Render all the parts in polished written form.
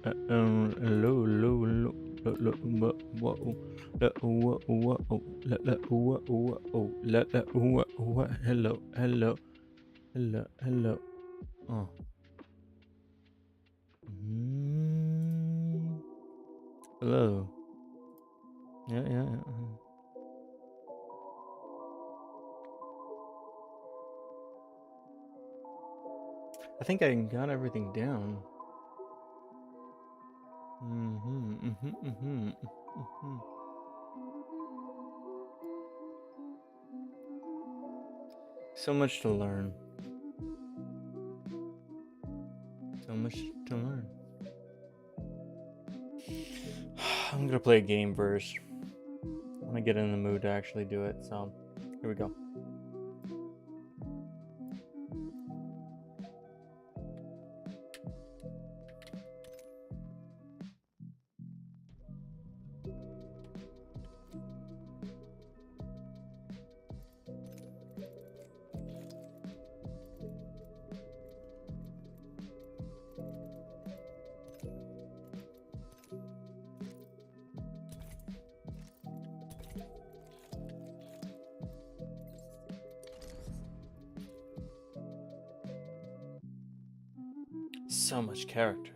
Hello, hello, hello. Hello, hello, hello, hello. Oh. Hello. Yeah, yeah, yeah. I think I got everything down. So much to learn. So much to learn. I'm gonna play a game first. I'm gonna get in the mood to actually do it. So, here we go. So much character.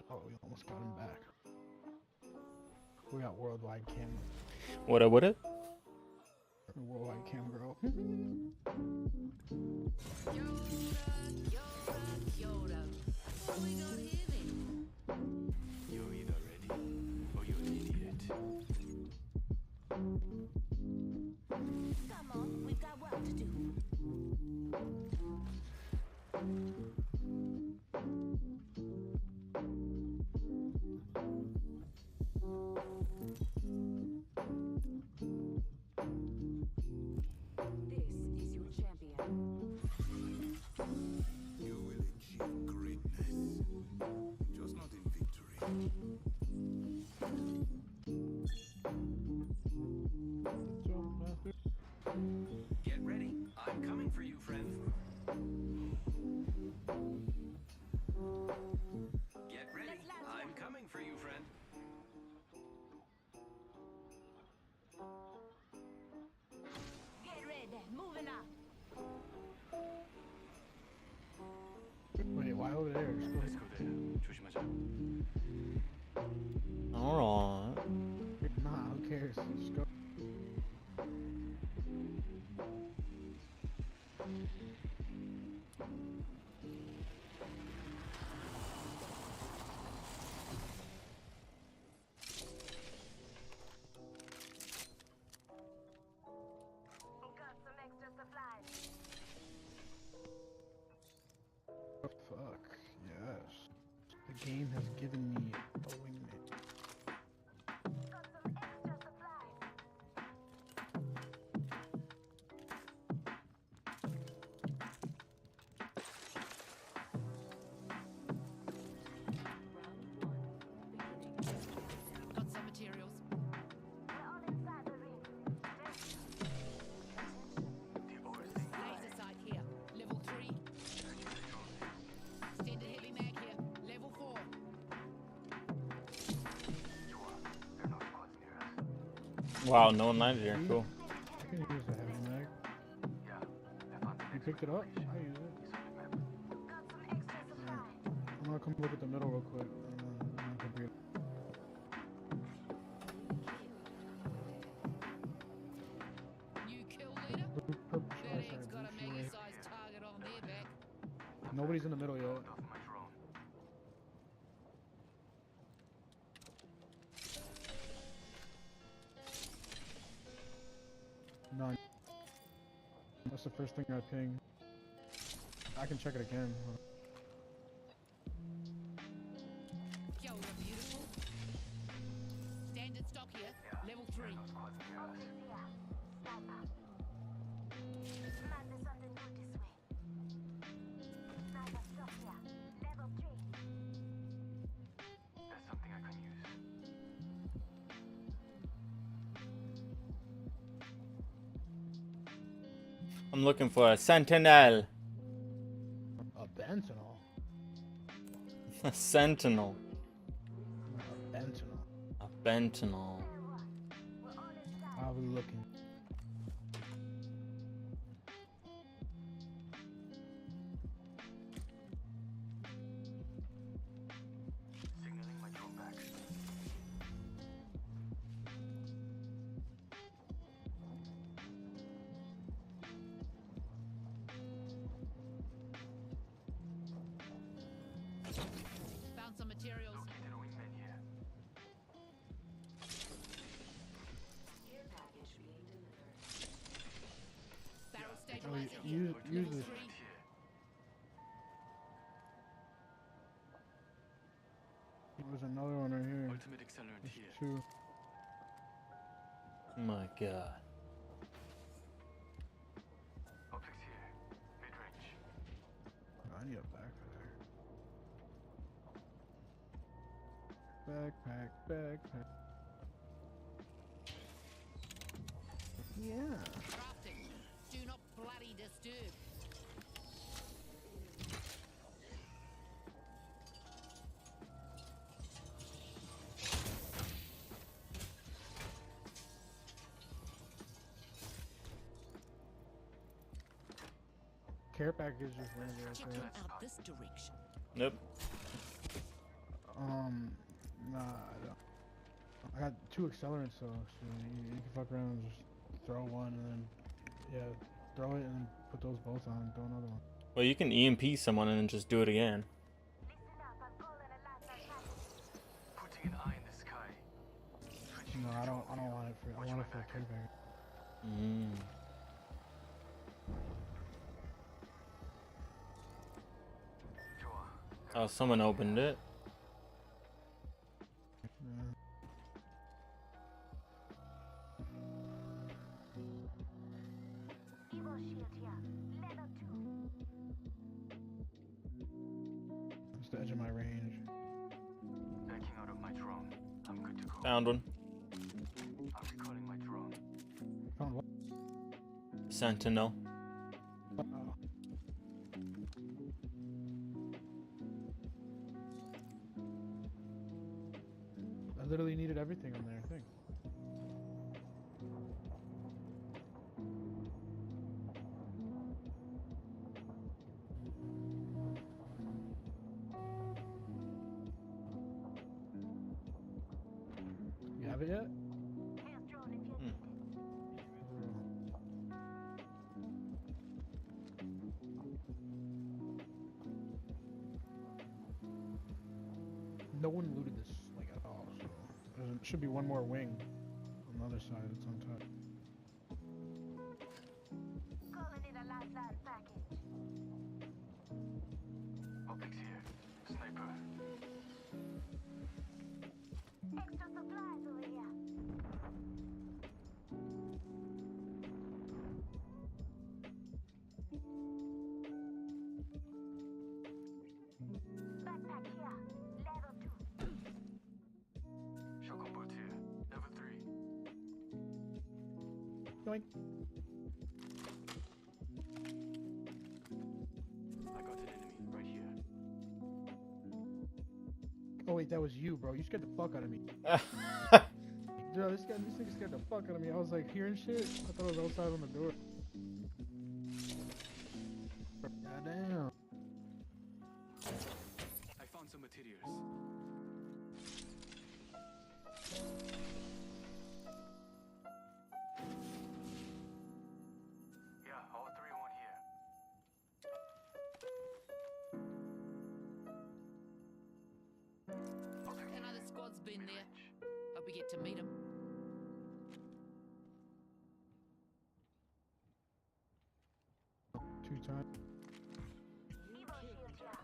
Oh, we almost got him back. We got worldwide cam. What up, what up? Worldwide cam girl. You're either ready or you're an idiot. Come on, we've got work to do. This is your champion. You will achieve greatness, just not in victory. Get ready. I'm coming for you, friend. Get ready. I'm coming for you, friend. Get ready, moving up. Wait, why over there? Just go Let's go there. 조심하자. Alright. ahead. Nah, who cares? Just go. Got some extra supplies. Oh, fuck. Yes. The game has given me a wingman. Got some extra supplies. Got some materials. We're all inside the ring. Laser sight here. Level 3. Extended heavy mag here. Level 4. Wow, no one landed here. Cool. I can use the heavy mag. You picked it up? I use it. Got some extra supplies. I'm gonna come look at the middle real quick. And then I'm gonna be... New kill leader. Purple That stripe, egg's got a blue mega shield. sized target on their back. Nobody's in the middle yet. None. That's the first thing I ping. I can check it again. Kia ora, beautiful. Standard stock here. Level 3. Optics here. Sniper. Man, there's something good this way. Sniper stuff here. Level 3. There's something I can use. I'm looking for a sentinel. A Bentinel. A sentinel. A Bentinel. A bentinel. We're all inside. How are we looking? Signaling my drone back. Found some materials. Located a wingman here. Barrel Oh, stabilizer use here. this. Level 3. Here. There's another one right here. Ultimate accelerant There's here. two. My God. Optics here. Mid-range. I need a backpack. Backpack. Yeah. Crafting. Do not bloody disturb. Care package just landed right Checking there. out this direction. Nope. Nah, I don't. I got two accelerants though, so you can fuck around and just throw one and then, yeah, throw it and then put those both on and throw another one. Well, you can EMP someone and then just do it again. Listen up, I'm calling a lifeline package. Putting an eye in the sky. Switching No, to I drone don't mode. want it for, I Watch want my it for a back. care package. Mm. Joa. Oh, someone opened it. Yeah. Evo shield here. Level 2. It's the edge of my range. Backing out of my drone. I'm good to go. Found one. I'm recalling my drone. Found what? Sentinel. Oh. I literally needed everything on there, I think. You have it yet? Here's drone if you Hmm. need it. No one looted this like at all, so there should be one more wing on the other side that's on top. Calling it a lifeline package. Optics here. Sniper. Extra supplies over here. Backpack here. Level 2. Shotgun bolt here. Level 3. Yoink. I got an enemy right here. Oh wait, that was you, bro. You scared the fuck out of me. Dude, this nigga scared the fuck out of me. I was like hearing shit. I thought it was outside on the door. Goddamn. I found some materials. Yeah, all 3-1 here. Optics Another here. squad's been there. Mid-range. Hope we get to meet 'em. 2 times. Evo shield here.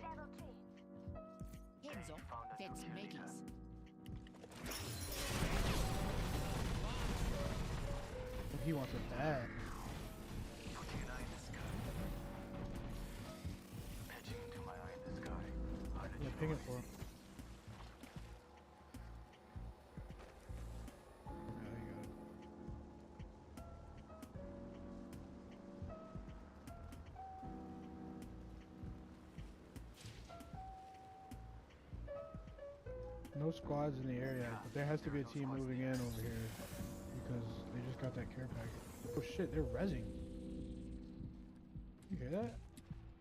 Level 3. Heads off. Found a That's nuclear leader. Maggie's. he wants it bad. Putting an eye in the sky. Pitching into my eye in the sky. Yeah, ping it for him. Yeah, you got it. No squads in the area, but there has to be a team moving in over here because they just got that care package. Oh shit, they're rezzing. You hear that?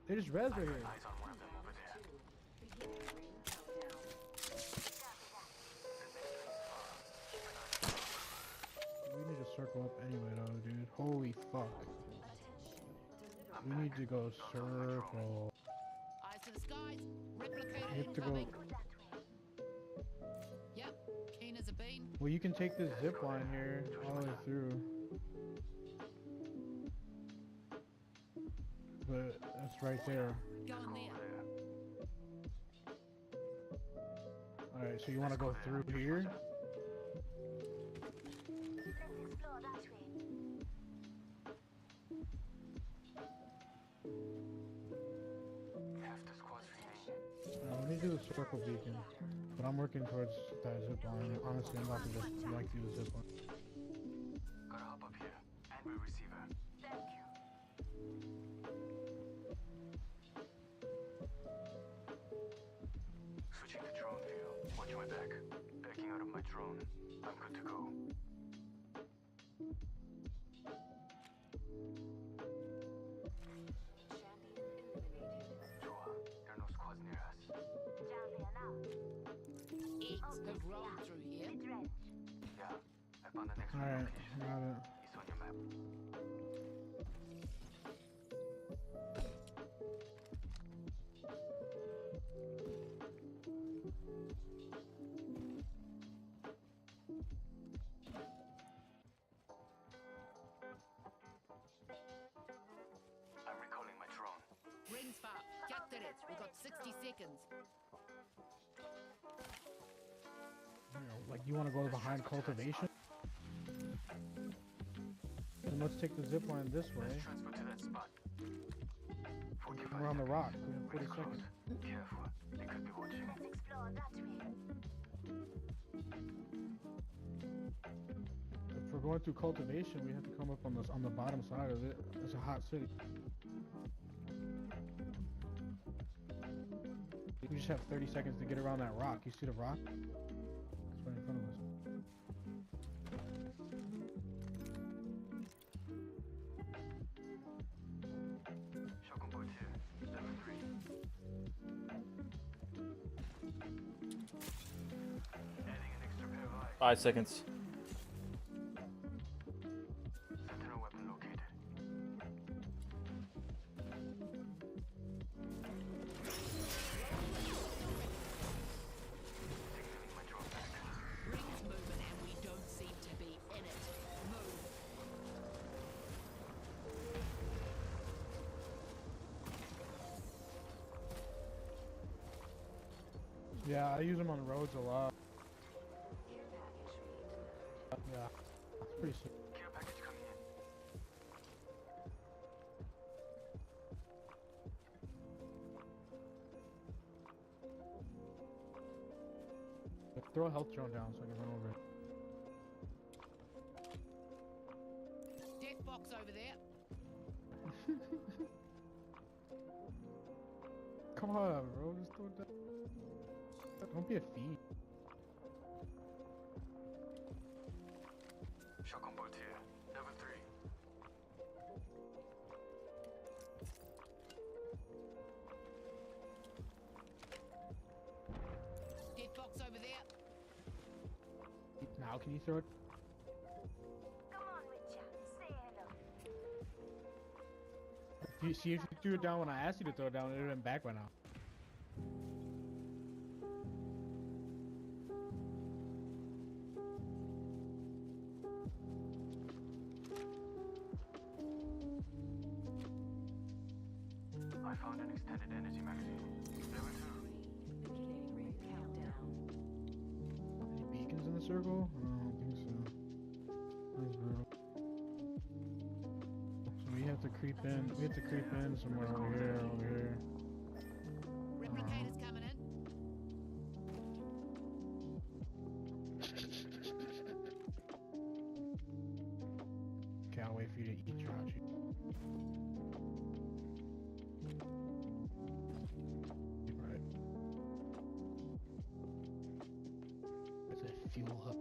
They just rezzed right here. Eyes on one of them over there. We need to circle up anyway though, dude. Holy fuck. We need to go circle. Eyes to the skies. Replicator We have to go. incoming. Yep. Keen as a bean. Well, you can take this zip line here all the way through. But that's right there. Going there. Alright, so you want to go through here? Let's explore that way. Half the squad's remaining. Let me do the circle beacon. But I'm working towards that zip line. Honestly, I'm about to just like do the zip line. Gotta hop up here. Angry receiver. Thank you. Switching to drone view. Watch my back. Backing out of my drone. I'm good to go. Joa, there are no squads near us. Champion out. Eggs have rolled through here. Mid-range. Yeah, I found the next Alright, location. got it. It's on your map. I'm recalling my drone. Rings far. Get to it. We've got 60 seconds. Like, you want to go behind cultivation? Then let's take the zip line this way. Transfer to that spot. 45 We're on the seconds. rock. We have Pretty 40 seconds. close. Careful. They could be watching. Let's explore that way. If we're going through cultivation, we have to come up on this on the bottom side of it. It's a hot city. We just have 30 seconds to get around that rock. You see the rock? It's right in front of us. Shotgun bolt here. Level 3. Adding an extra pair of eyes. 5 seconds. Sentinel weapon located. Signaling my drone back. Rings moving and we don't seem to be in it. Move. Yeah, I use them on roads a lot. Yeah, it's pretty sick. Care package coming in. Throw a health drone down so I can run over it. Death box over there. Come on, bro, just throw it down. Don't be a thief. Shotgun bolt here. Level 3. Death box over there. Now, can you throw it? Come on, Witcher. Say hello. Do you see if you threw it down when I asked you to throw it down, it would have been back by now. I found an extended energy magazine. Level 2. Any beacons in the circle? I don't think so. That's brutal. to creep in. We have to creep in somewhere over here, over here. Replicators coming in. Can't wait for you to eat Jirachi. Right. It's a fuel hub.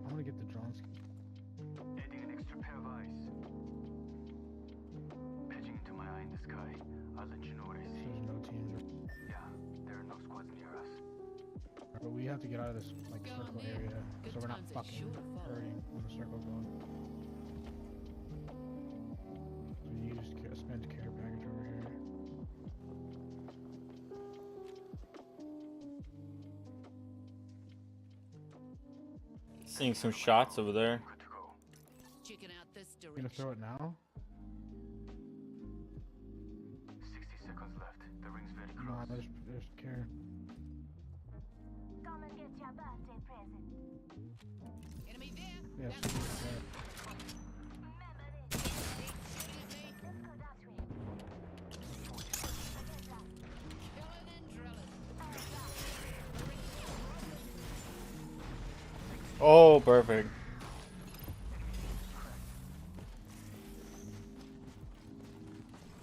I'm gonna get the drone ski. Adding an extra pair of eyes. Pitching into my eye in the sky. I'll let you know what I see. There's no teams. Yeah, there are no squads near us. But we have to get out of this like Go on circle then. area, Good so we're not times are fucking sure to follow. hurting when the circle goes. So you just spend care package over here. Seeing some shots over there. Good to go. Checking out this You gonna direction. throw it now? 60 seconds left. The ring's very close. No, there's care. Come and get your birthday present. Enemy there. Yeah, That's so one. it's there. Remember this. Big shooting at me. Let's go that way. Killing and drilling. Oh, perfect.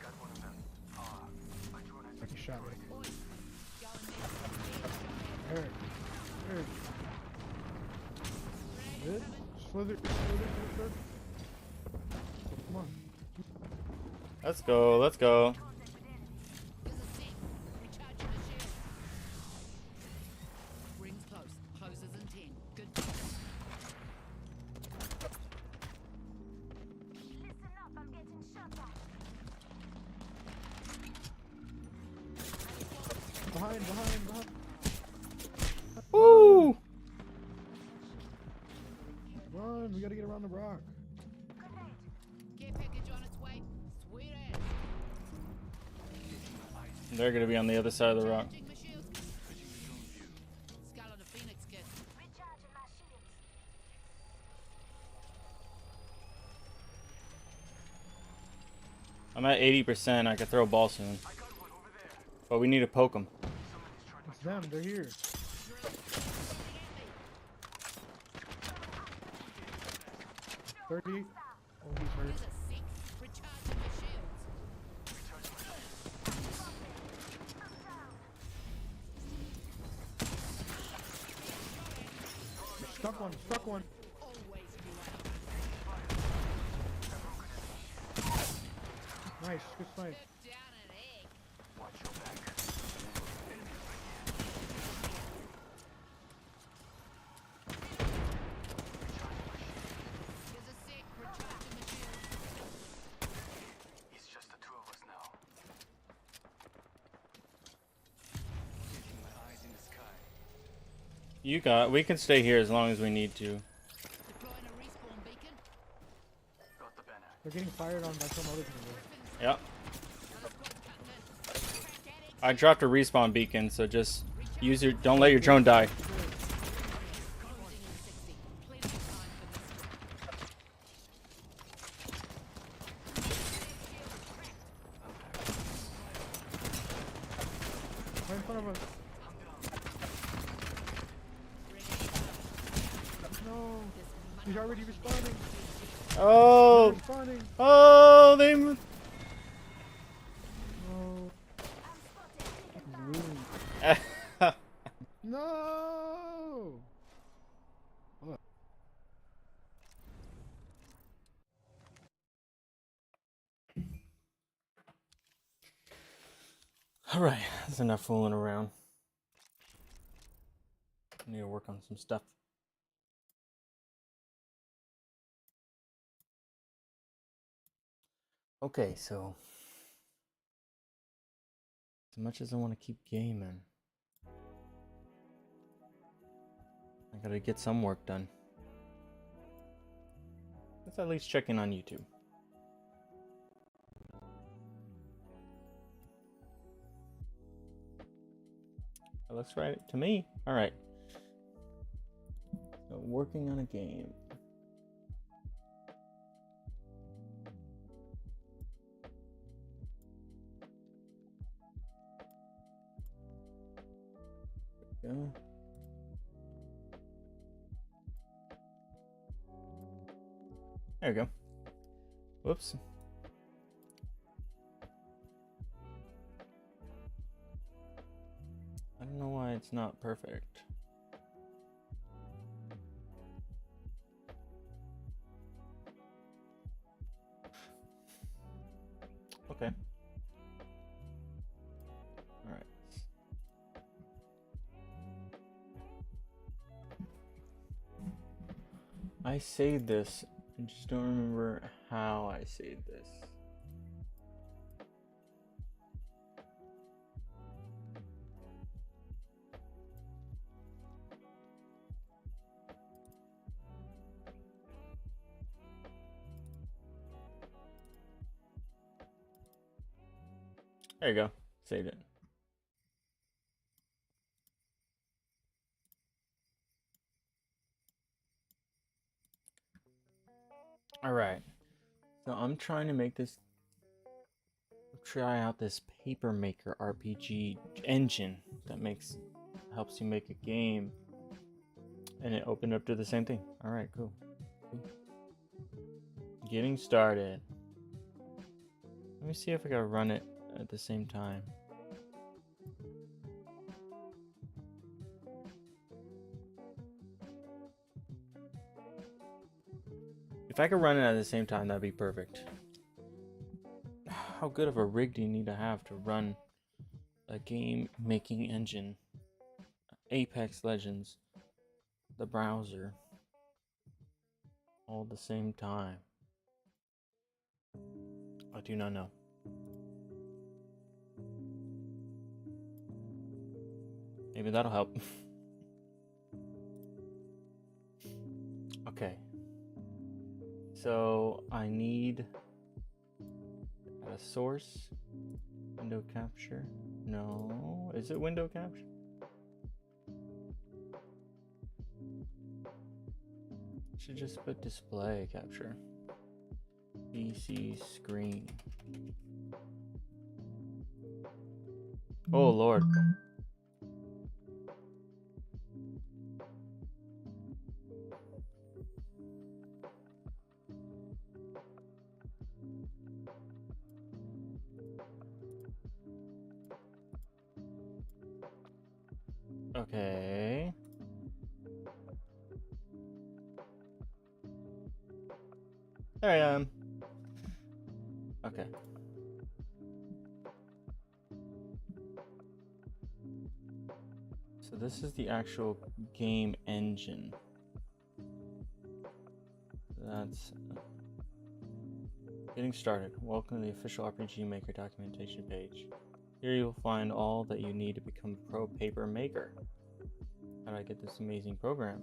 Got one of them. I drew an Like he shot me. Boys, going Eric. Eric. Good? Slither. Slither. Come on. Let's go. Let's go. There's a sec. Recharging the shield. Rings close. Closes in 10. Good. Listen up, I'm getting shot at. Behind. Woo! Run, we gotta get around the rock. Care package on its way. Sweet ass. They're gonna be on the other side of the rock. Charging my shields. Skull on a phoenix kit. Recharging my shields. I'm at 80%. I could throw a ball soon. I got one over there. But we need to poke them. Somebody's trying to It's them, they're here. Drill. 30. Oh, he's hurt. There's a sec. Recharging my shields. Stuck one. Always be Nice, good snipe. down an egg. watch your back. There's a sec. Recharging my shields. It's just the two of us now. Keeping my eyes in the sky. We can stay here as long as we need to. Deploying a respawn beacon. Got the banner. They're getting fired on by some other people. Yep. Another squad's cutting in. Crack at it. I dropped a respawn beacon, so just don't let your drone die. Closing in 60. Plenty of time for this. Right in front of us. No. He's already responding. Oh! Responding. Oh! They. No. He's losing. No. Hold up. All right, that's enough fooling around. I need to work on some stuff. Okay, so as much as I want to keep gaming, I gotta get some work done. Let's at least check in on YouTube. That looks right to me. All right. So working on a game. There we go. Whoops. I don't know why it's not perfect. Okay. All right. I saved this. I just don't remember how I saved this. There you go. Saved it. All right. So I'm trying to try out this paper maker RPG engine that helps you make a game, and it opened up to the same thing. All right, cool. Getting started. Let me see if I can run it at the same time. If I could run it at the same time, that'd be perfect. How good of a rig do you need to have run a game making engine? Apex Legends, the browser, all at the same time. I do not know. Maybe that'll help. Okay. So I need a source. Window capture. No. Is it window capture? Should just put display capture. PC screen. Oh Lord. Okay. There I am. Okay. So this is the actual game engine. That's getting started. Welcome to the official RPG Maker documentation page. Here you'll find all that you need to become a pro paper maker. How do I get this amazing program?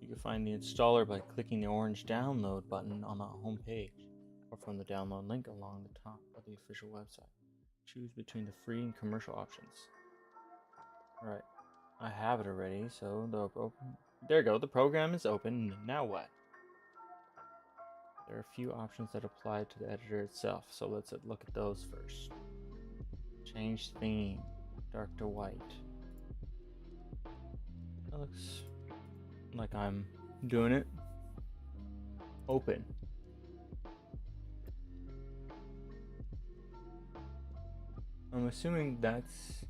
You can find the installer by clicking the orange download button on the home page, or from the download link along the top of the official website. Choose between the free and commercial options. Alright, I have it already, so there you go, the program is open. Now what? There are a few options that apply to the editor itself, so let's look at those first. Change theme, dark to white. That looks like I'm doing it. Open. I'm assuming that's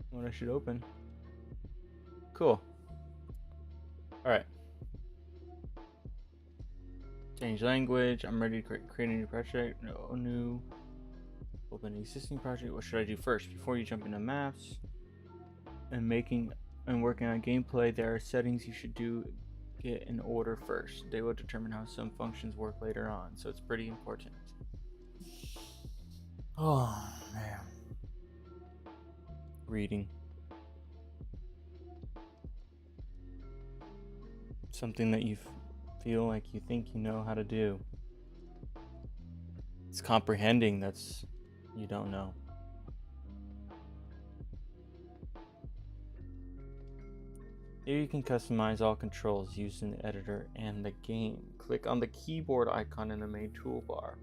what I should open. Cool. Alright. Change language. I'm ready to create a new project. No new. Open an existing project. What should I do first? Before you jump into maps and working on gameplay, there are settings you should get in order first. They will determine how some functions work later on, so it's pretty important. Oh man. Reading. Something that you feel like you think you know how to do. It's comprehending that's you don't know. Here you can customize all controls used in the editor and the game. Click on the keyboard icon in the main toolbar.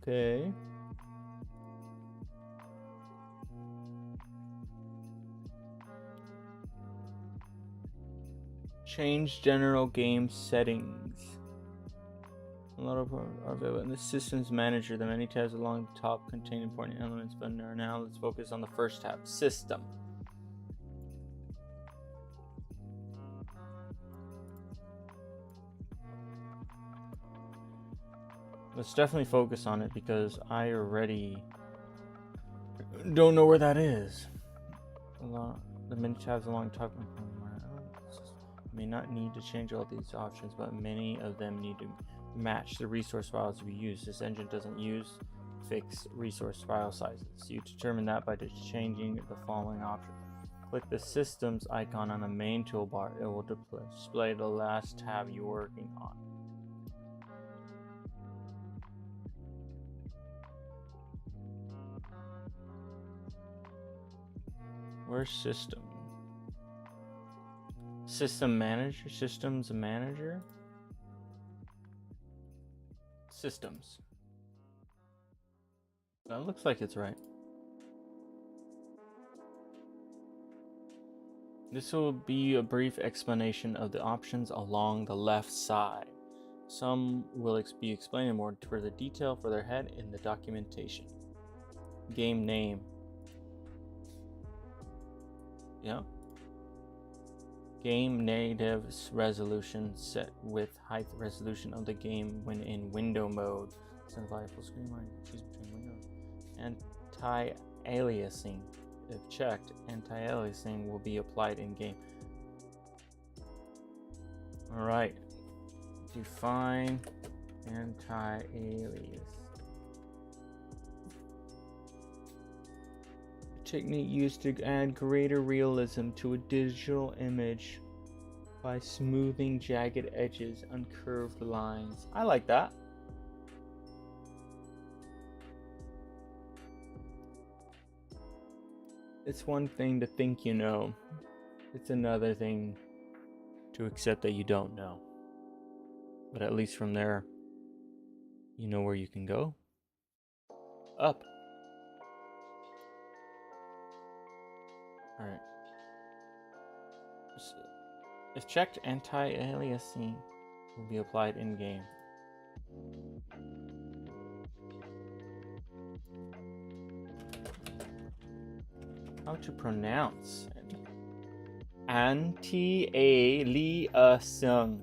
Okay. Change general game settings. A lot of are available in the systems manager. The many tabs along the top contain important elements, but now let's focus on the first tab, system. Let's definitely focus on it because I already don't know where that is. The many tabs along the top may not need to change all these options, but many of them need to match the resource files we use. This engine doesn't use fixed resource file sizes. You determine that by just changing the following option. Click the systems icon on the main toolbar. It will display the last tab you're working on. Where's system? System manager? Systems manager? Systems. That looks like it's right. This will be a brief explanation of the options along the left side. Some will be explained in more further detail further ahead in the documentation. Game name. Yeah. Game native resolution set with height resolution of the game when in window mode. Simplify full screen line. Choose between windows. Anti-aliasing. If checked, anti-aliasing will be applied in game. Alright. Define anti-alias. Technique used to add greater realism to a digital image by smoothing jagged edges on curved lines. I like that. It's one thing to think you know. It's another thing to accept that you don't know. But at least from there, you know where you can go. Up. Alright. If checked, anti-aliasing will be applied in-game. How to pronounce it? Anti-aliasing.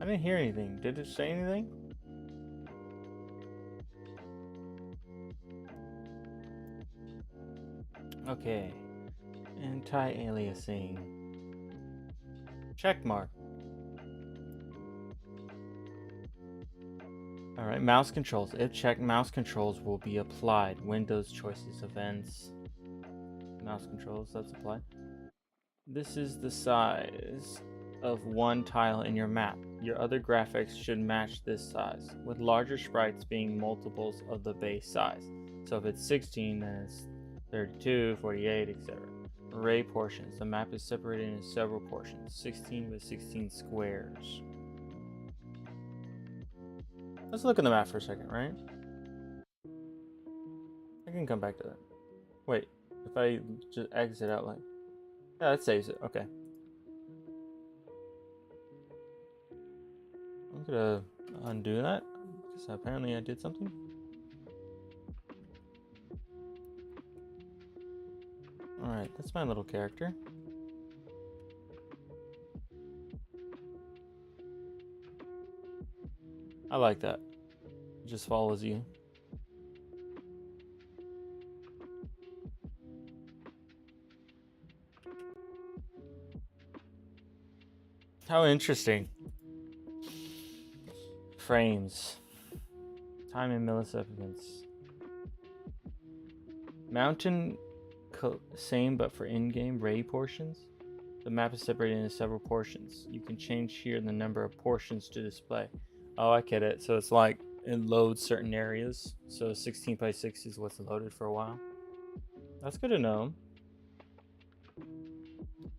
I didn't hear anything. Did it say anything? Okay. Anti-aliasing. Check mark. Alright, mouse controls. If checked, mouse controls will be applied. Windows choices, events. Mouse controls, that's applied. This is the size of one tile in your map. Your other graphics should match this size, with larger sprites being multiples of the base size. So if it's 16, then it's 32, 48, etc. Array portions. The map is separated into several portions, 16 with 16 squares. Let's look at the map for a second, right? I can come back to that. Wait, if I just exit out like... Yeah, that saves it. Okay. I'm gonna undo that, because apparently I did something. Alright, that's my little character. I like that. It just follows you. How interesting. Frames. Time in milliseconds. Mountain, same but for in-game ray portions. The map is separated into several portions. You can change here the number of portions to display. Oh, I get it. So it's like it loads certain areas. So 16 by 6 is what's loaded for a while. That's good to know.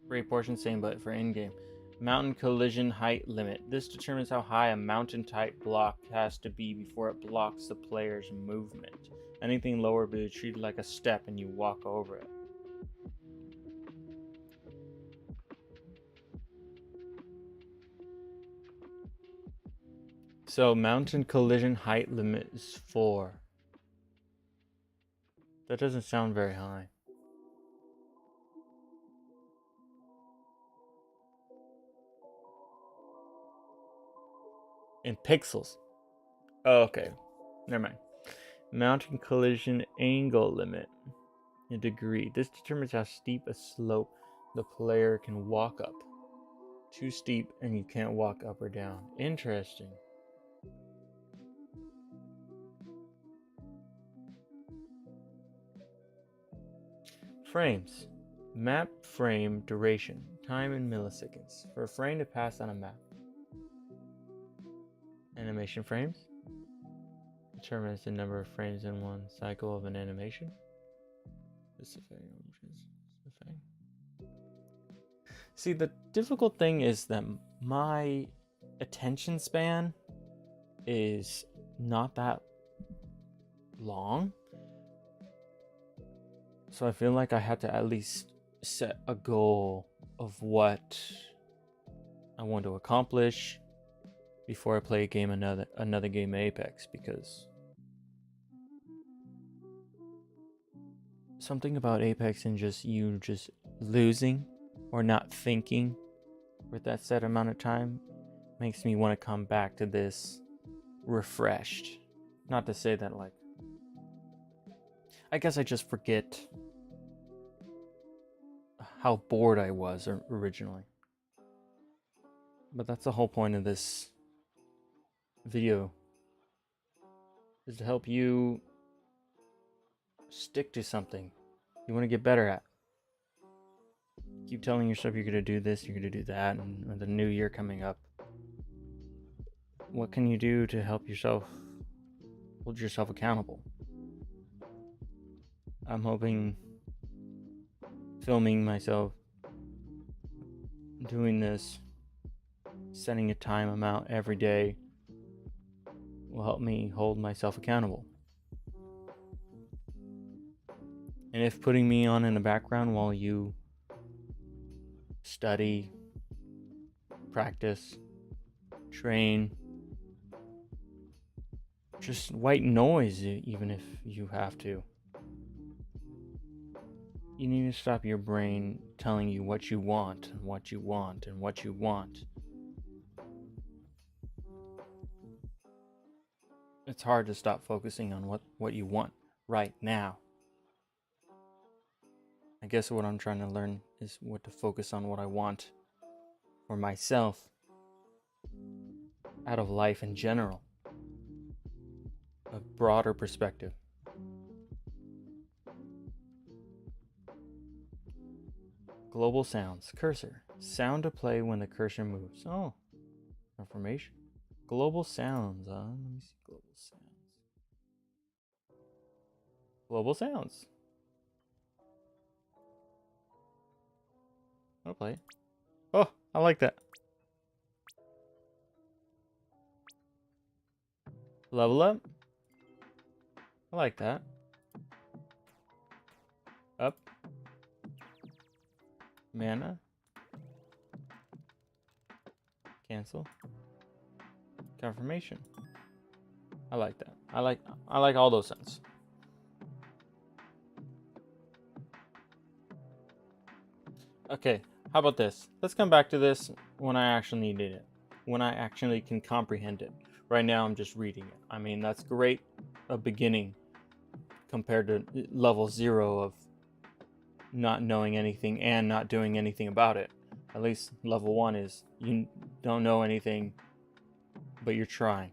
Ray portion, same but for in-game. Mountain collision height limit. This determines how high a mountain type block has to be before it blocks the player's movement. Anything lower will be treated like a step and you walk over it. So mountain collision height limit is 4. That doesn't sound very high. In pixels. Oh, okay. Never mind. Mountain collision angle limit. In degree. This determines how steep a slope the player can walk up. Too steep and you can't walk up or down. Interesting. Frames. Map frame duration. Time in milliseconds. For a frame to pass on a map. Animation frames. Determines the number of frames in one cycle of an animation. See, the difficult thing is that my attention span is not that long. So I feel like I had to at least set a goal of what I want to accomplish before I play a game, another game of Apex, because something about Apex and just losing or not thinking for that set amount of time makes me want to come back to this refreshed. Not to say that, like, I guess I just forget how bored I was originally. But that's the whole point of this video, is to help you stick to something you want to get better at. Keep telling yourself you're going to do this, you're going to do that, and the new year coming up. What can you do to help yourself hold yourself accountable? I'm hoping filming myself doing this, setting a time amount every day, will help me hold myself accountable. And if putting me on in the background while you study, practice, train, just white noise, even if you have to. You need to stop your brain telling you what you want and what you want and what you want. It's hard to stop focusing on what you want right now. I guess what I'm trying to learn is what to focus on what I want for myself out of life in general. A broader perspective. Global sounds. Cursor. Sound to play when the cursor moves. Oh, information. Global sounds. Let me see global sounds. Global sounds. I'll play it. Oh, I like that. Level up. I like that. Up. Mana. Cancel. Confirmation. I like that. I like all those sounds. Okay, how about this? Let's come back to this when I actually needed it. When I actually can comprehend it. Right now I'm just reading it. I mean, that's great, a beginning compared to level 0 of not knowing anything and not doing anything about it. At least level 1 is you don't know anything, but you're trying.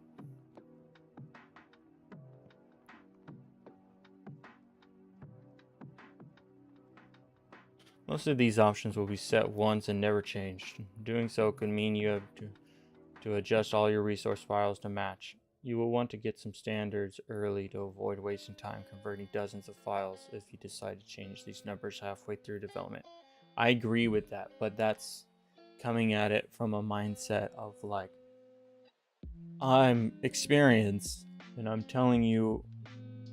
Most of these options will be set once and never changed. Doing so could mean you have to adjust all your resource files to match. You will want to get some standards early to avoid wasting time converting dozens of files if you decide to change these numbers halfway through development. I agree with that, but that's coming at it from a mindset of like, I'm experienced and I'm telling you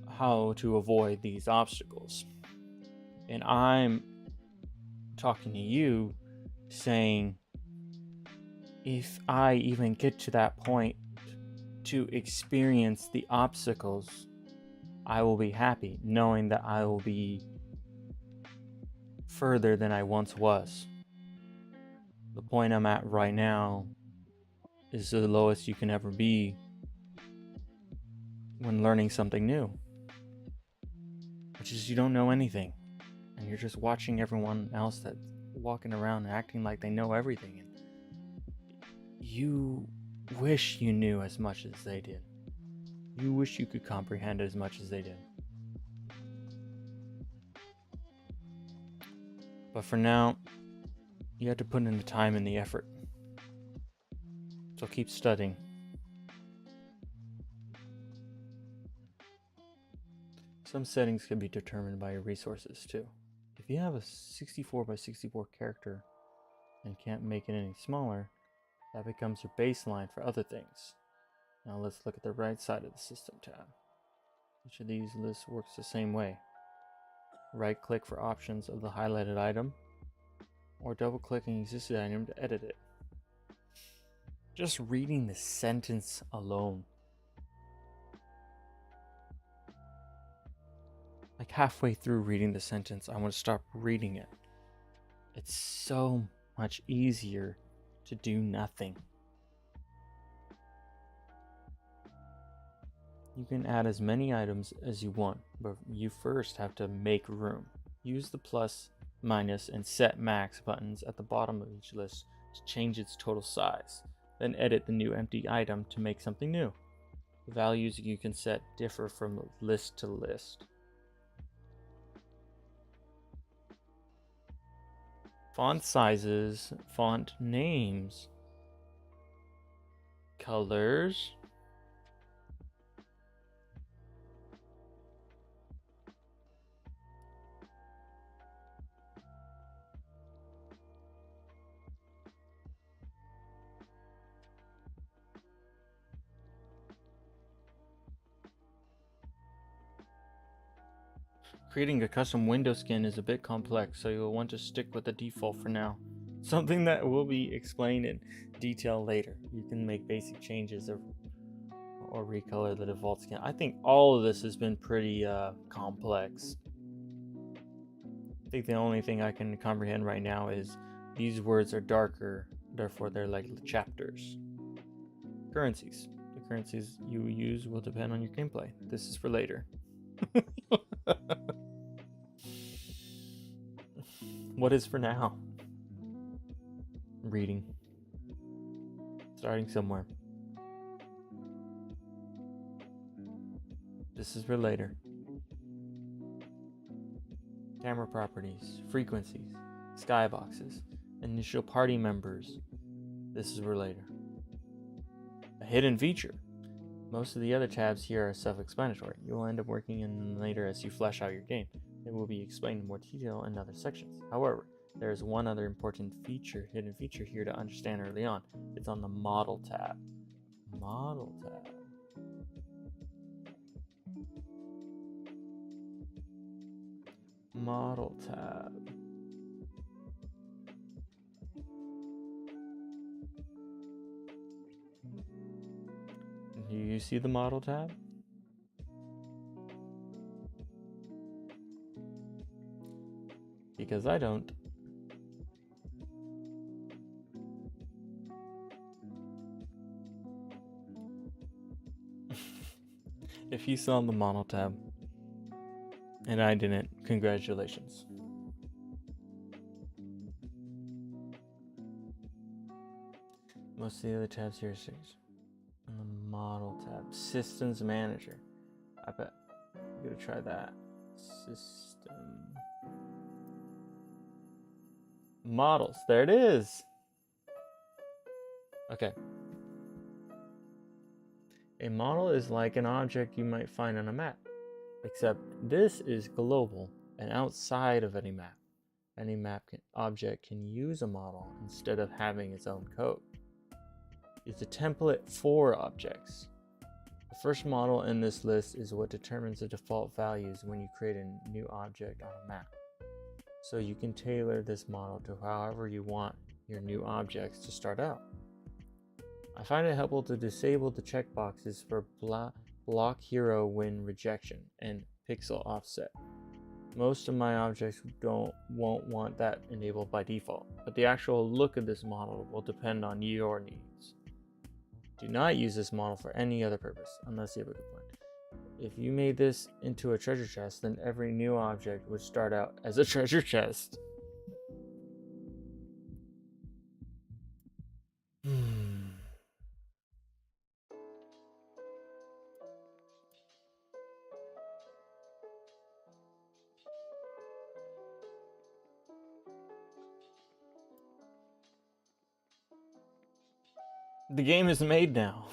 how to avoid these obstacles. And I'm talking to you saying, if I even get to that point to experience the obstacles, I will be happy knowing that I will be further than I once was. The point I'm at right now is the lowest you can ever be when learning something new, which is you don't know anything and you're just watching everyone else that's walking around and acting like they know everything, and you wish you knew as much as they did. You wish you could comprehend as much as they did. But for now, you have to put in the time and the effort. So keep studying. Some settings can be determined by your resources too. If you have a 64 by 64 character and can't make it any smaller, that becomes your baseline for other things. Now let's look at the right side of the system tab. Each of these lists works the same way. Right click for options of the highlighted item, or double click an existing item to edit it. Just reading the sentence alone, like halfway through reading the sentence, I want to stop reading it. It's so much easier to do nothing. You can add as many items as you want, but you first have to make room. Use the plus, minus, and set max buttons at the bottom of each list to change its total size. Then edit the new empty item to make something new. The values you can set differ from list to list. Font sizes, font names, colors, creating a custom window skin is a bit complex, so you'll want to stick with the default for now. Something that will be explained in detail later. You can make basic changes or recolor the default skin. I think all of this has been pretty complex. I think the only thing I can comprehend right now is these words are darker, therefore they're like chapters. Currencies. The currencies you use will depend on your gameplay. This is for later. What is for now? Reading. Starting somewhere. This is for later. Camera properties, frequencies, skyboxes, initial party members. This is for later. A hidden feature. Most of the other tabs here are self-explanatory. You will end up working in them later as you flesh out your game. It will be explained in more detail in other sections. However, there is one other important hidden feature here to understand early on. It's on the Model tab. Model tab. Model tab. Do you see the Model tab? Because I don't. If you saw the Model tab and I didn't, congratulations. Most of the other tabs here are serious. And the Model tab, Systems Manager. I bet I'm gonna try that. System Models. There it is. Okay. A model is like an object you might find on a map, except this is global and outside of any map. Any object can use a model instead of having its own code. Use a template for objects. The first model in this list is what determines the default values when you create a new object on a map. So you can tailor this model to however you want your new objects to start out. I find it helpful to disable the checkboxes for block hero win rejection and pixel offset. Most of my objects won't want that enabled by default, but the actual look of this model will depend on your needs. Do not use this model for any other purpose, unless you have a good plan. If you made this into a treasure chest, then every new object would start out as a treasure chest. The game is made now.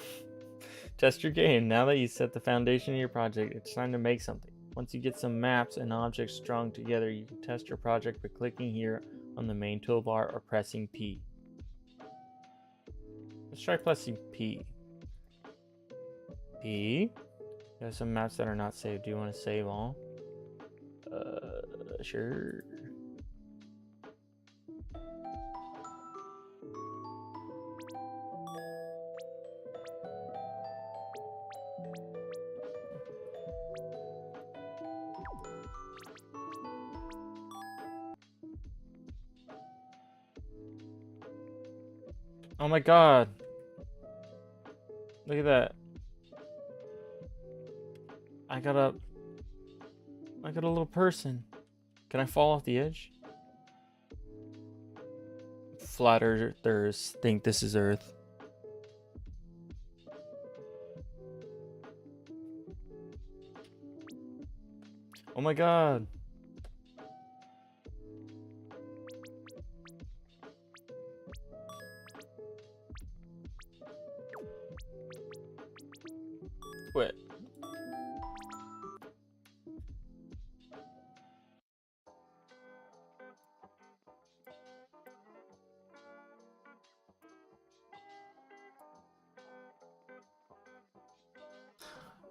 Test your game. Now that you set the foundation of your project, it's time to make something. Once you get some maps and objects strung together, you can test your project by clicking here on the main toolbar or pressing P. Let's try pressing P. P. There's some maps that are not saved. Do you want to save all? Sure. Oh my god. Look at that. I got a little person. Can I fall off the edge? Flat earthers think this is Earth. Oh my god. Quit.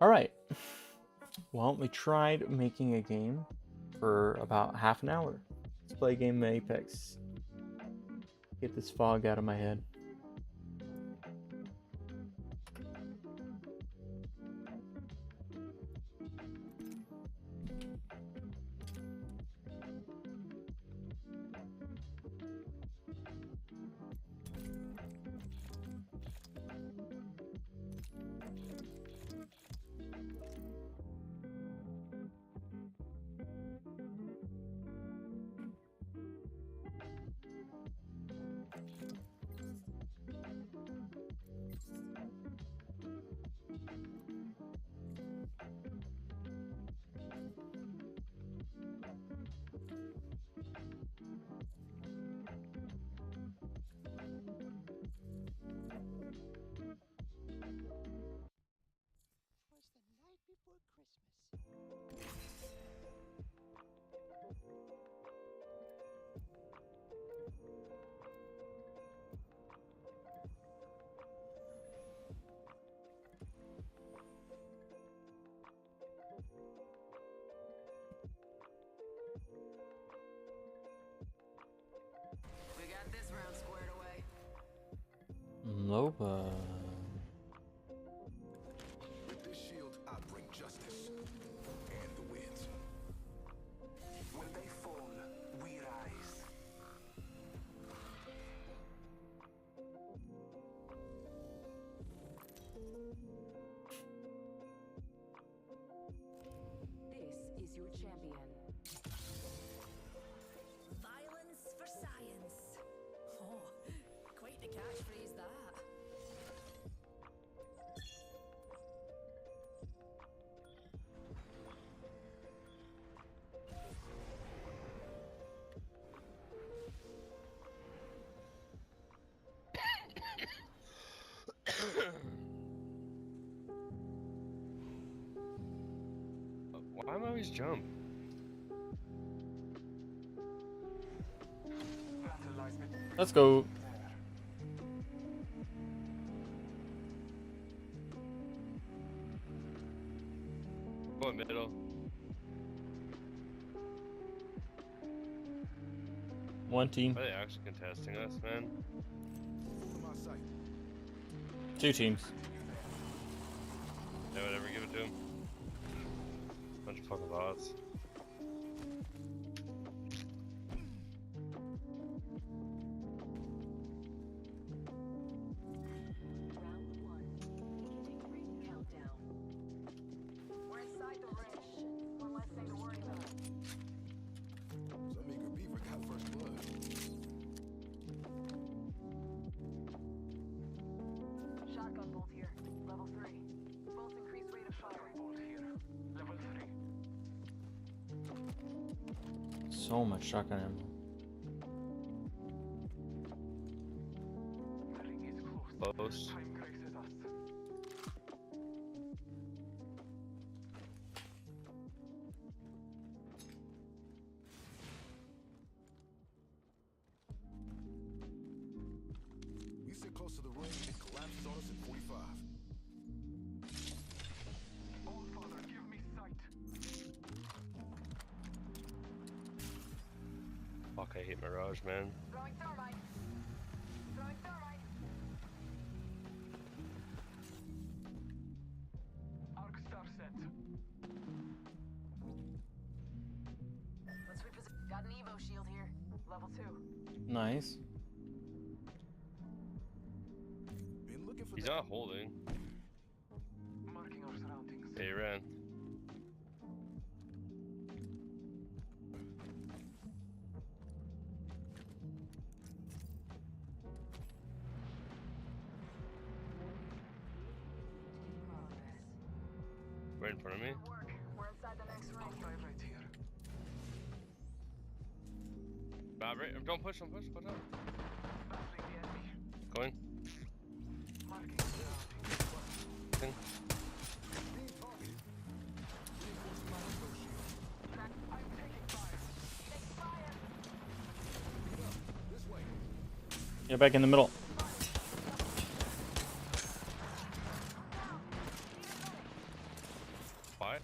All right. Well, we tried making a game for about half an hour. Let's play a game of Apex. Get this fog out of my head. We got this round squared away. Loba. With this shield, I bring justice and the winds. When they fall, we rise. This is your champion. Violence for science. Oh, quite the catchphrase that. Why am I always jump? Let's go. Go in middle. One team. Are they actually contesting us, man? From my sight. Two teams. Yeah, whatever, give it to him. Bunch of fucking bots. Round one. Beginning ring countdown. We're inside the ring. One less thing to worry about. Some eager beaver got first blood. Shotgun bolt here. Level 3. Both increase rate of fire. Bolt here. Level 3. So much shotgun ammo. The ring is close. Close. Time graces us. We sit close to the ring, it collapses on us in 45. All Father, give me sight. Fuck, I hate Mirage, man. Throwing thermite. Throwing thermite. Arc star set. Let's reposition. Got an Evo shield here. Level 2. Nice. Been looking for He's that. not holding. Marking our surroundings. Yeah, he ran. Right in front of me. Good work. We're inside the next ring. Hostile right here. Right, don't push, don't push, watch out. Battling the enemy. Going. Marking surroundings. Thing. Being targeted. Reinforcing my echo shield. I'm taking fire. Take fire. Get up. This way. Get back in the middle. Why?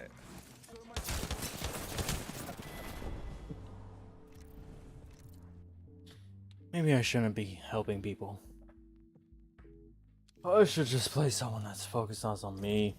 Maybe I shouldn't be helping people. I should just play someone that's focused on me.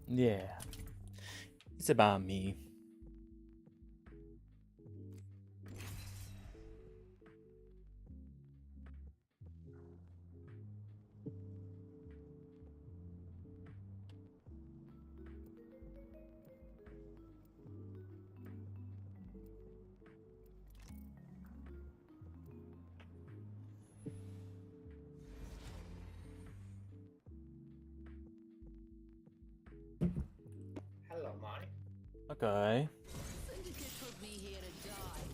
Yeah. It's about me. Hello, Monty. Okay. Syndicate put me here to die,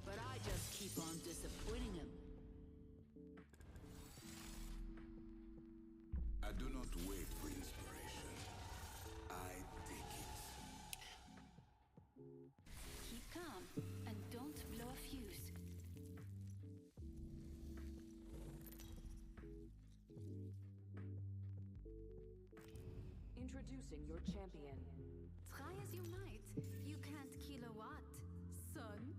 but I just keep on disappointing him. I do not wait for inspiration. I take it. Keep calm and don't blow a fuse. Introducing your champion. Try as you might, you can't kill a what, son?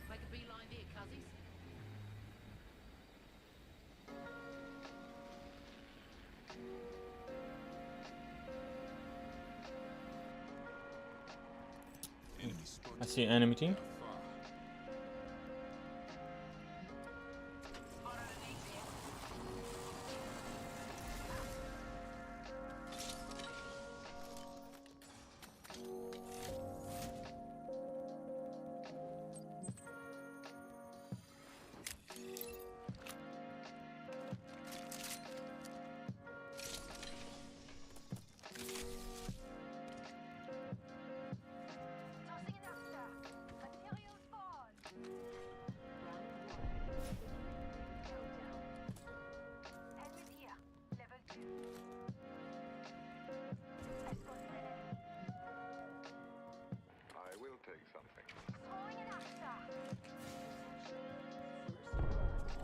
Make a beeline here, cuzzies. Enemy spotted. I see an enemy team. Far.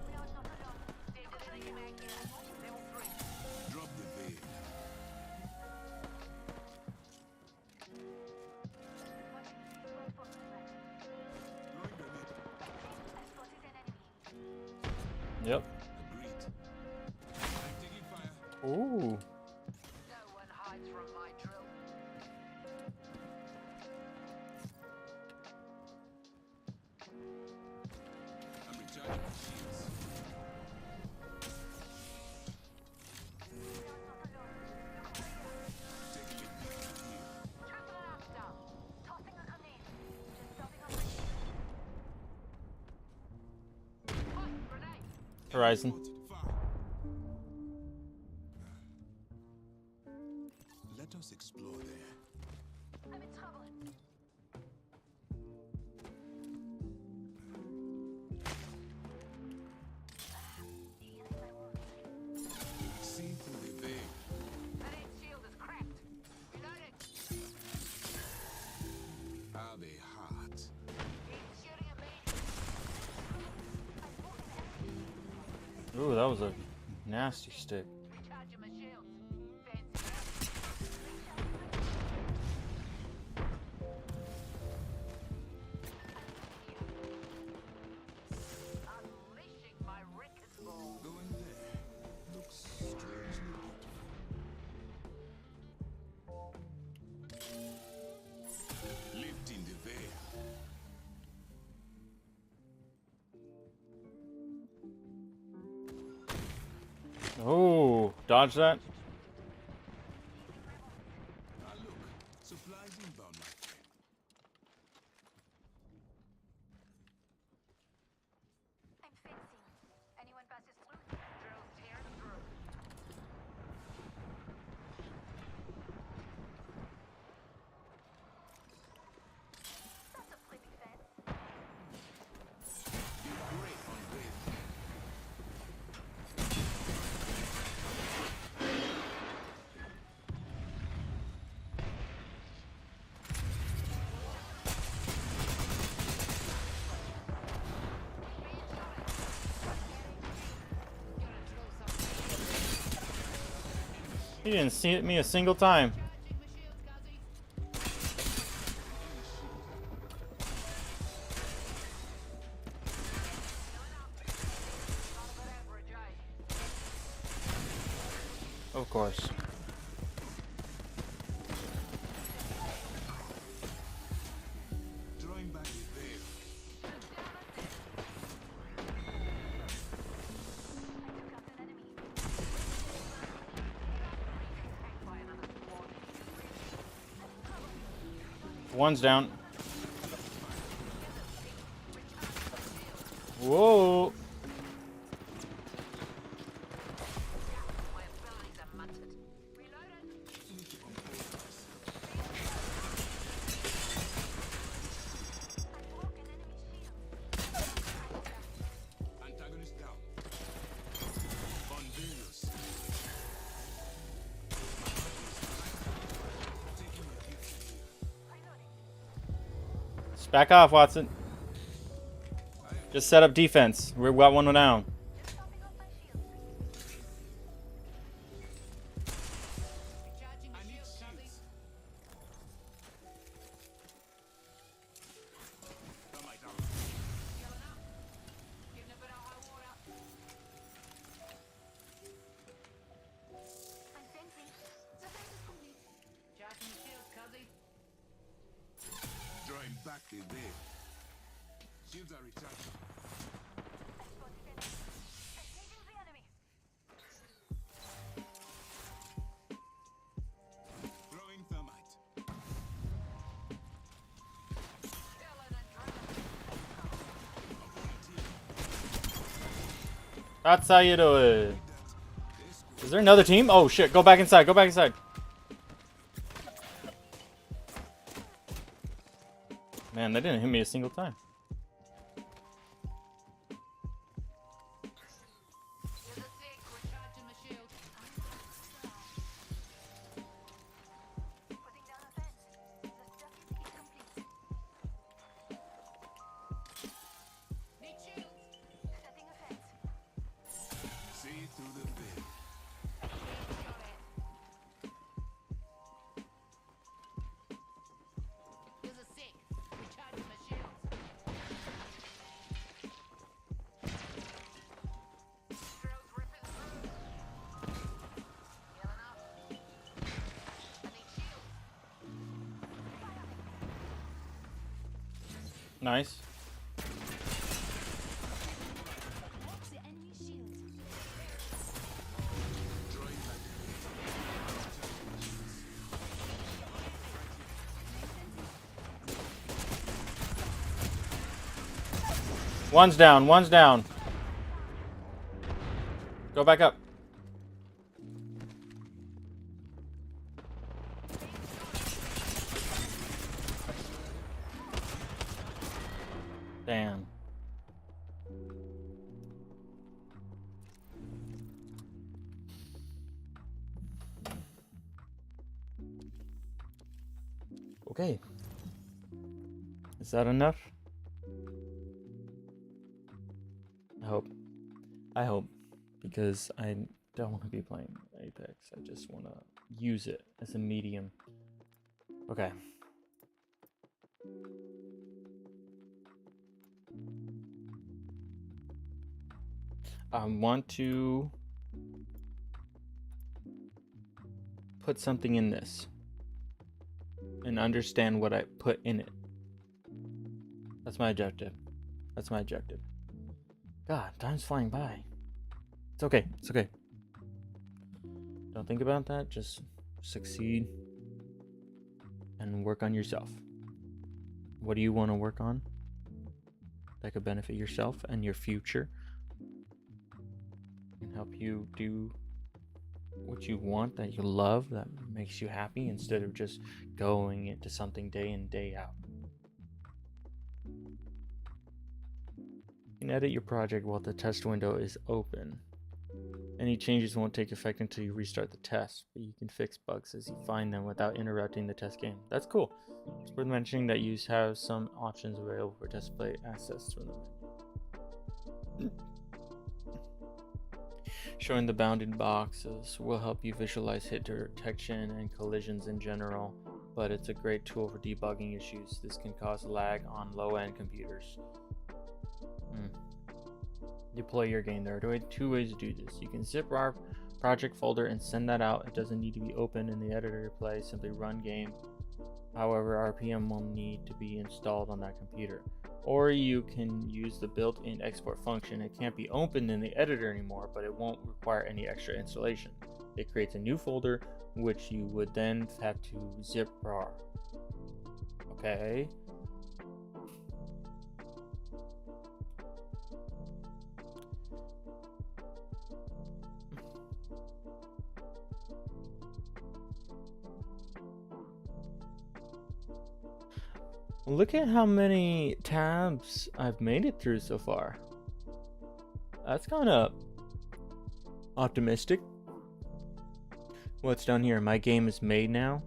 We are not alone. Standard enemy mag here. Level 3. Drop the veer. Wait for movement. Throwing grenade. I spotted an enemy. Yep. Agreed. I'm taking fire. Ooh. No one hides from my drill. I'm recharging my shields. We are not alone. Look over here. Taking a peek here. Triple after. Tossing a grenade. Just stopping on my shield. Hot grenade. Horizon. Spotted. Fire. Let us explore there. I'm in trouble. Healing my wounds. See through the veil. That aid shield is cracked. Reloading. Are they hot? He's shooting at me. I spotted an enemy. Ooh, that was a nasty stick. Recharging my shields. Fancy that. Unleashing my wrecking ball. Going there. Looks strangely beautiful. Lifting the veil. Oh, dodge that. Ah, look. Supplies inbound, my friend. I'm fencing. Anyone passes through? Drills tearing through. That's a pretty fence. Be great on veil. He didn't see me a single time. Of course. Drawing back the veil. I took out an enemy. One's down. Whoa. My abilities are muttered. Reloaded. I broke an enemy shield. Antagonist down. On Venus. Taking a peek here. Reloading. Just back off, Watson. Just set up defense. We've got one down. Just stopping off my shield. Recharging my I need shields, Cubby. shields. Thermite out. Yelling up. Getting a bit of high water. I'm fencing. The fence is complete. Charging my shields, Cubby. Drawing back the veil. Shields are recharging. I spotted an enemy. Engaging the enemy. Throwing thermite. Killing and drilling. That's how you do it. This Is there another team? Oh shit, go back inside, go back inside. Man, they didn't hit me a single time. Here's a sec. Recharging my shields. Putting down a fence. The circuit is complete. Nice. The enemy shield. One's down, one's down. Go back up. Damn. Okay. Is that enough? I hope. Because I don't want to be playing Apex. I just want to use it as a medium. Okay. I want to put something in this and understand what I put in it. That's my objective. God, time's flying by. It's okay. Don't think about that. Just succeed and work on yourself. What do you want to work on that could benefit yourself and your future and help you do what you want, that you love, that makes you happy, instead of just going into something day in, day out? You can edit your project while the test window is open. Any changes won't take effect until you restart the test, but you can fix bugs as you find them without interrupting the test game. That's cool. It's worth mentioning that you have some options available for test play access from the menu. Showing the bounded boxes will help you visualize hit detection and collisions in general, but it's a great tool for debugging issues. This can cause lag on low-end computers. Deploy your game. There are two ways to do this. You can zip our project folder and send that out. It doesn't need to be open in the editor to play. Simply run game. However, RPM will need to be installed on that computer. Or you can use the built-in export function. It can't be opened in the editor anymore, but it won't require any extra installation. It creates a new folder, which you would then have to zip rar. Okay. Look at how many tabs I've made it through so far. That's kind of optimistic. What's down here? My game is made now?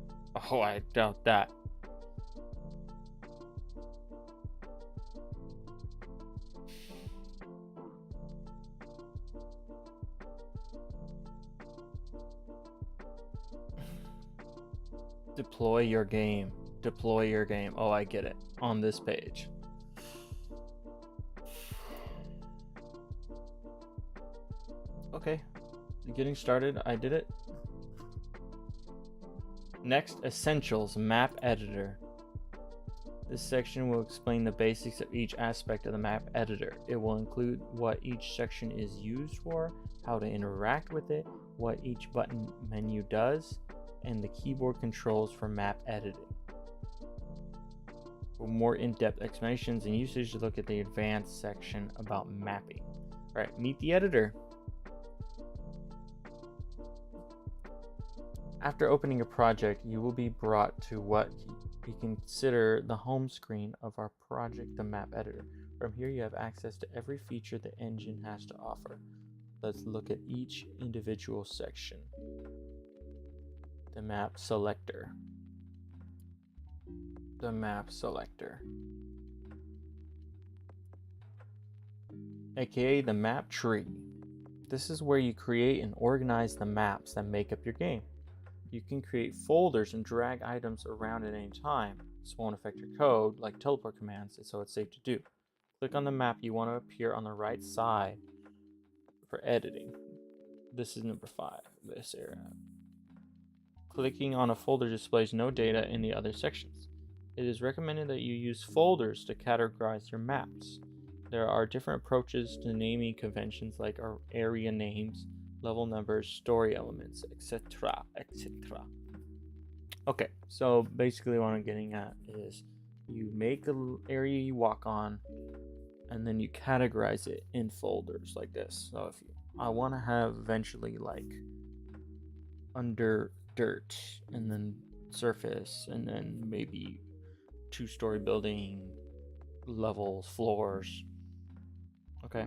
Oh, I doubt that. Deploy your game. Oh, I get it. On this page. Okay. Getting started. I did it. Next, Essentials Map Editor. This section will explain the basics of each aspect of the map editor. It will include what each section is used for, how to interact with it, what each button menu does, and the keyboard controls for map editing. For more in-depth explanations and usage, look at the advanced section about mapping. Alright, meet the editor. After opening a project, you will be brought to what you consider the home screen of our project, the map editor. From here, you have access to every feature the engine has to offer. Let's look at each individual section. The map selector. The map selector, aka the map tree. This is where you create and organize the maps that make up your game. You can create folders and drag items around at any time. This won't affect your code like teleport commands, so it's safe to do. Click on the map you want to appear on the right side for editing. This is number 5, this area. Clicking on a folder displays no data in the other sections. It is recommended that you use folders to categorize your maps. There are different approaches to naming conventions like area names, level numbers, story elements, etc., etc. Okay, so basically what I'm getting at is you make an area you walk on, and then you categorize it in folders like this. So if I want to have eventually like under dirt, and then surface, and then maybe 2-story building, levels, floors. Okay,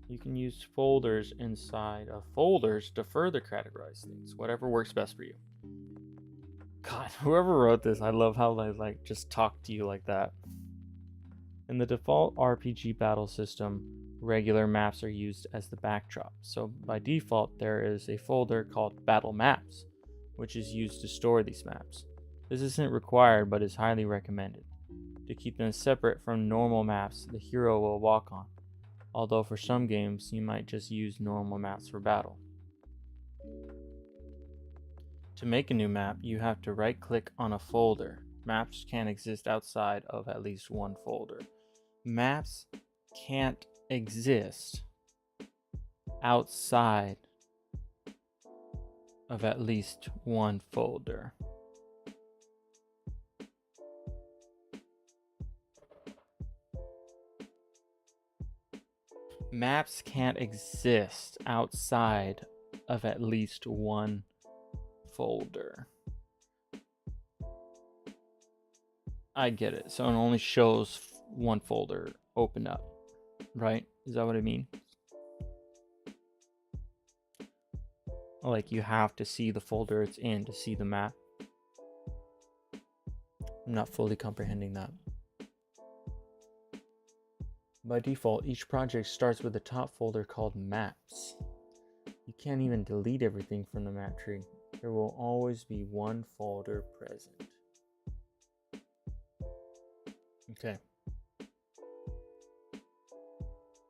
you can use folders inside of folders to further categorize things, whatever works best for you. God, whoever wrote this, I love how they like just talk to you like that. In the default RPG battle system, regular maps are used as the backdrop. So by default, there is a folder called Battle Maps, which is used to store these maps. This isn't required, but is highly recommended. To keep them separate from normal maps the hero will walk on, although for some games you might just use normal maps for battle. To make a new map, you have to right-click on a folder. Maps can't exist outside of at least one folder. Maps can't exist outside of at least one folder. Maps can't exist outside of at least one folder. I get it. So it only shows one folder open up, right? Is that what I mean? Like you have to see the folder it's in to see the map. I'm not fully comprehending that. By default, each project starts with a top folder called Maps. You can't even delete everything from the map tree. There will always be one folder present. Okay.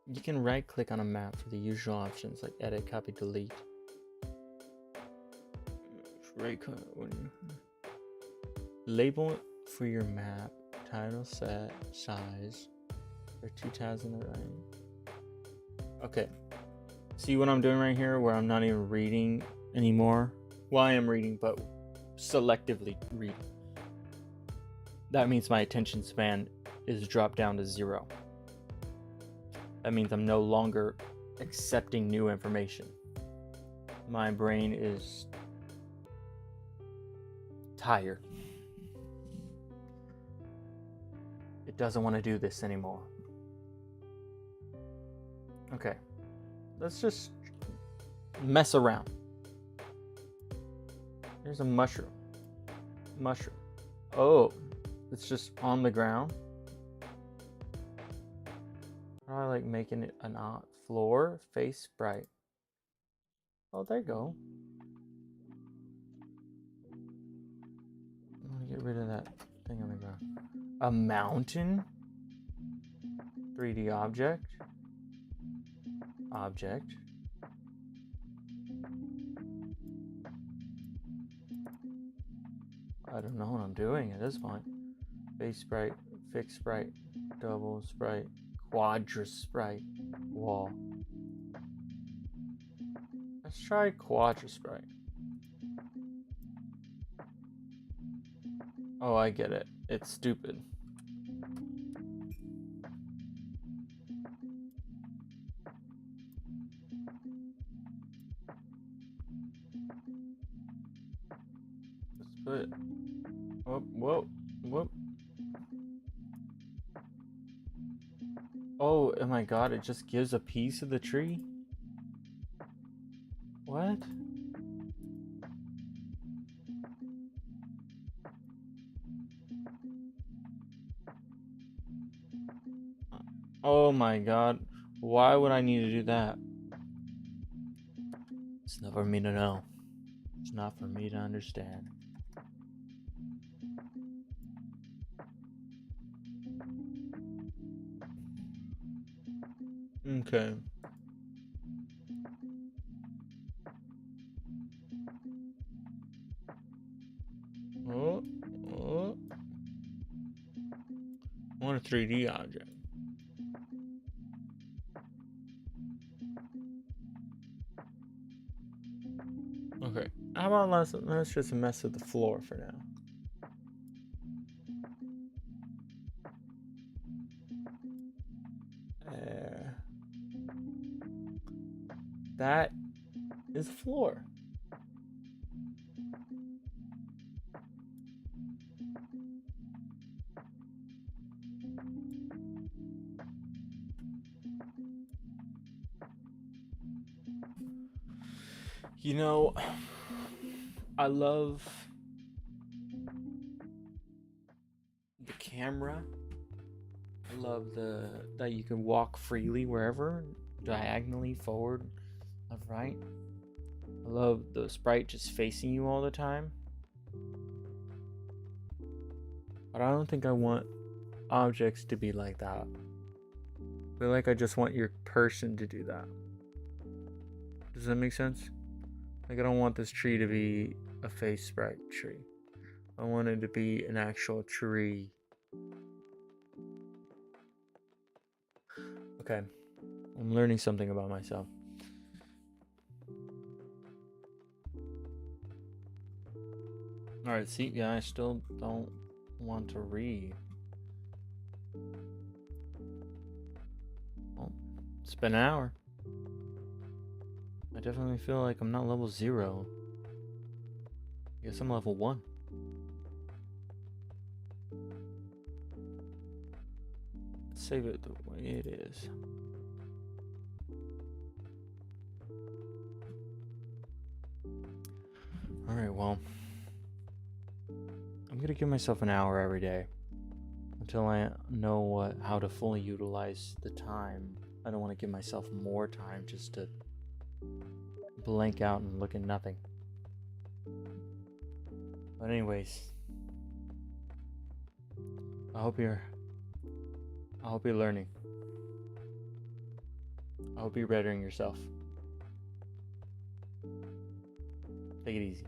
You can right click on a map for the usual options like edit, copy, delete. Label for your map, title, set, size. For 2000, right? Okay. See what I'm doing right here where I'm not even reading anymore? Well, I am reading, but selectively reading. That means my attention span is dropped down to 0. That means I'm no longer accepting new information. My brain is tired. It doesn't want to do this anymore. Okay, let's just mess around. Here's a mushroom. Mushroom. Oh, it's just on the ground. How do I like making it an odd floor? Face bright. Oh, there you go. I'm gonna get rid of that thing on the ground. A mountain? 3D object. Object. I don't know what I'm doing at this point. Base sprite, fixed sprite, double sprite, quadra sprite, wall. Let's try quadra sprite. Oh, I get it. It's stupid. But whoa. Oh my god, it just gives a piece of the tree? What? Oh my god, why would I need to do that? It's not for me to know. It's not for me to understand. Okay. Oh. I want a 3D object. Okay, how about let's just mess with the floor for now. That is the floor. You know, I love the camera. I love that you can walk freely wherever, diagonally, forward, left, right. I love the sprite just facing you all the time. But I don't think I want objects to be like that. I feel like I just want your person to do that. Does that make sense? Like, I don't want this tree to be a face sprite tree. I want it to be an actual tree. Okay, I'm learning something about myself. Alright, see, yeah, I still don't want to read. Well, it's been an hour. I definitely feel like I'm not level 0. I guess I'm level 1. Let's save it the way it is. Alright, well, I'm gonna give myself an hour every day until I know how to fully utilize the time. I don't want to give myself more time just to blank out and look at nothing. But anyways, I hope you're learning. I hope you're bettering yourself. Take it easy.